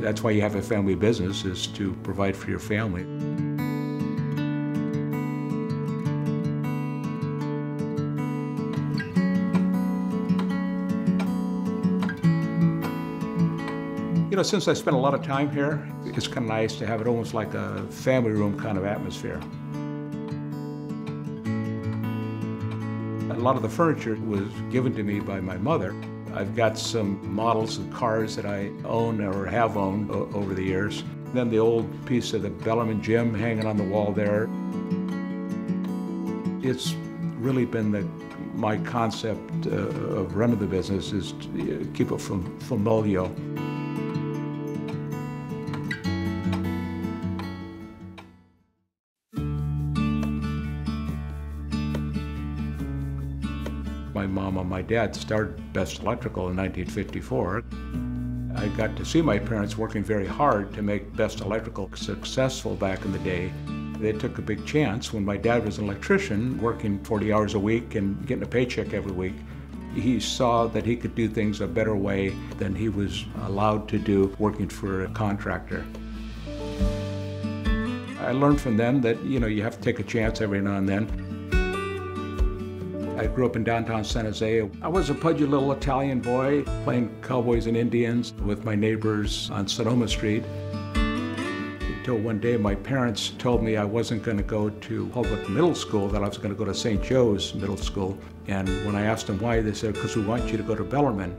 That's why you have a family business, is to provide for your family. You know, since I spent a lot of time here, it's kind of nice to have it almost like a family room kind of atmosphere. A lot of the furniture was given to me by my mother. I've got some models of cars that I own or have owned over the years. Then the old piece of the Bellarmine gym hanging on the wall there. It's really been my concept of running the business is to keep it familial. My mom and my dad started Best Electrical in 1954. I got to see my parents working very hard to make Best Electrical successful back in the day. They took a big chance. When my dad was an electrician, working 40 hours a week and getting a paycheck every week, he saw that he could do things a better way than he was allowed to do working for a contractor. I learned from them that, you know, you have to take a chance every now and then. I grew up in downtown San Jose. I was a pudgy little Italian boy playing cowboys and Indians with my neighbors on Sonoma Street. Until one day my parents told me I wasn't going to go to public middle school, that I was going to go to St. Joe's Middle School. And when I asked them why, they said, because we want you to go to Bellarmine.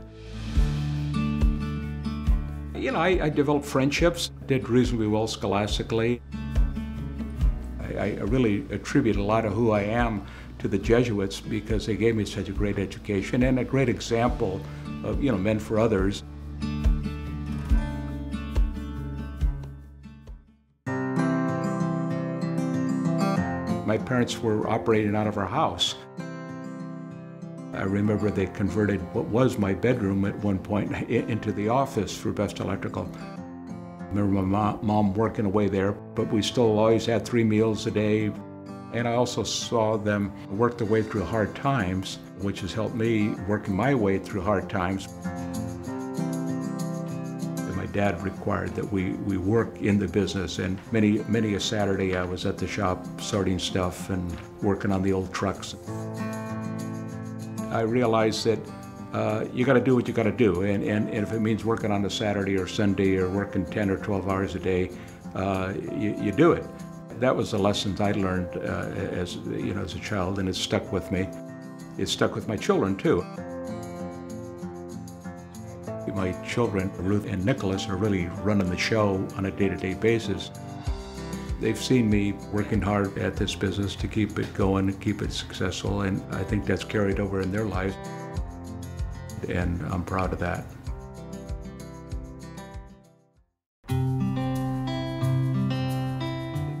You know, I developed friendships, did reasonably well scholastically. I really attribute a lot of who I am to the Jesuits because they gave me such a great education and a great example of, you know, men for others. My parents were operating out of our house. I remember they converted what was my bedroom at one point into the office for Best Electrical. I remember my mom working away there, but we still always had 3 meals a day. And I also saw them work their way through hard times, which has helped me working my way through hard times. And my dad required that we work in the business, and many a Saturday I was at the shop sorting stuff and working on the old trucks. I realized that you got to do what you got to do, and if it means working on a Saturday or Sunday or working 10 or 12 hours a day, you do it. That was the lessons I learned as a child, and it stuck with me. It stuck with my children too. My children, Ruth and Nicholas, are really running the show on a day-to-day basis. They've seen me working hard at this business to keep it going and keep it successful, and I think that's carried over in their lives, and I'm proud of that.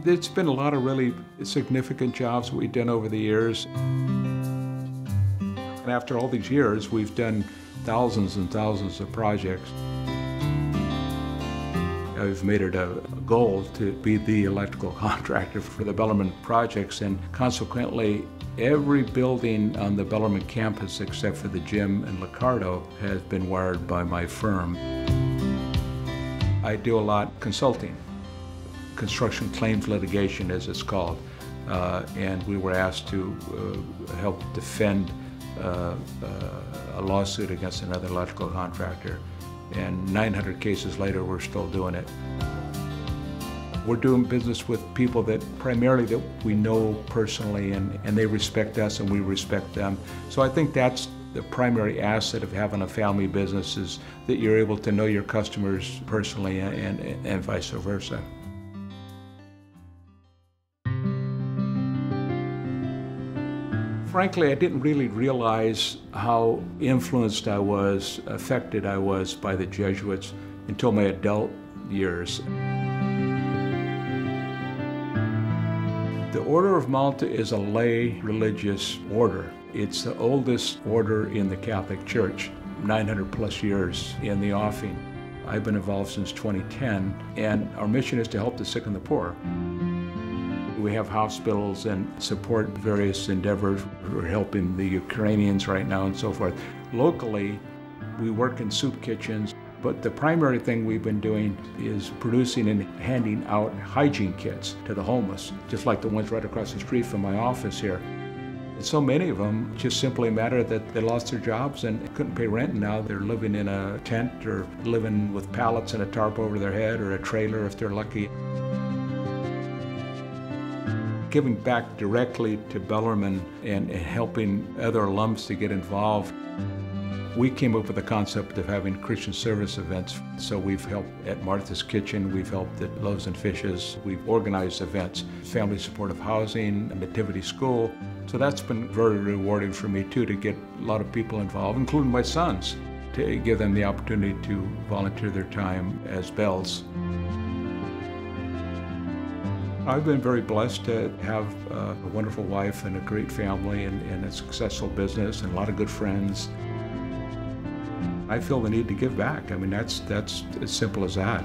There's been a lot of really significant jobs we've done over the years. And after all these years, we've done thousands and thousands of projects. I've made it a goal to be the electrical contractor for the Bellarmine projects, and consequently, every building on the Bellarmine campus except for the gym and Licardo has been wired by my firm. I do a lot consulting. Construction claims litigation, as it's called, and we were asked to help defend a lawsuit against another electrical contractor, and 900 cases later we're still doing it. We're doing business with people that primarily that we know personally, and they respect us and we respect them. So I think that's the primary asset of having a family business, is that you're able to know your customers personally and vice versa. Frankly, I didn't really realize how influenced I was, affected I was by the Jesuits until my adult years. The Order of Malta is a lay religious order. It's the oldest order in the Catholic Church, 900 plus years in the offing. I've been involved since 2010, and our mission is to help the sick and the poor. We have hospitals and support various endeavors. We're helping the Ukrainians right now and so forth. Locally, we work in soup kitchens. But the primary thing we've been doing is producing and handing out hygiene kits to the homeless, just like the ones right across the street from my office here. And so many of them just simply matter that they lost their jobs and couldn't pay rent, and now they're living in a tent or living with pallets and a tarp over their head or a trailer if they're lucky. Giving back directly to Bellarmine and helping other alums to get involved, we came up with the concept of having Christian service events. So we've helped at Martha's Kitchen, we've helped at Loaves and Fishes, we've organized events, family supportive housing, a nativity school. So that's been very rewarding for me too, to get a lot of people involved, including my sons, to give them the opportunity to volunteer their time as bells. I've been very blessed to have a wonderful wife and a great family and a successful business and a lot of good friends. I feel the need to give back. I mean, that's as simple as that.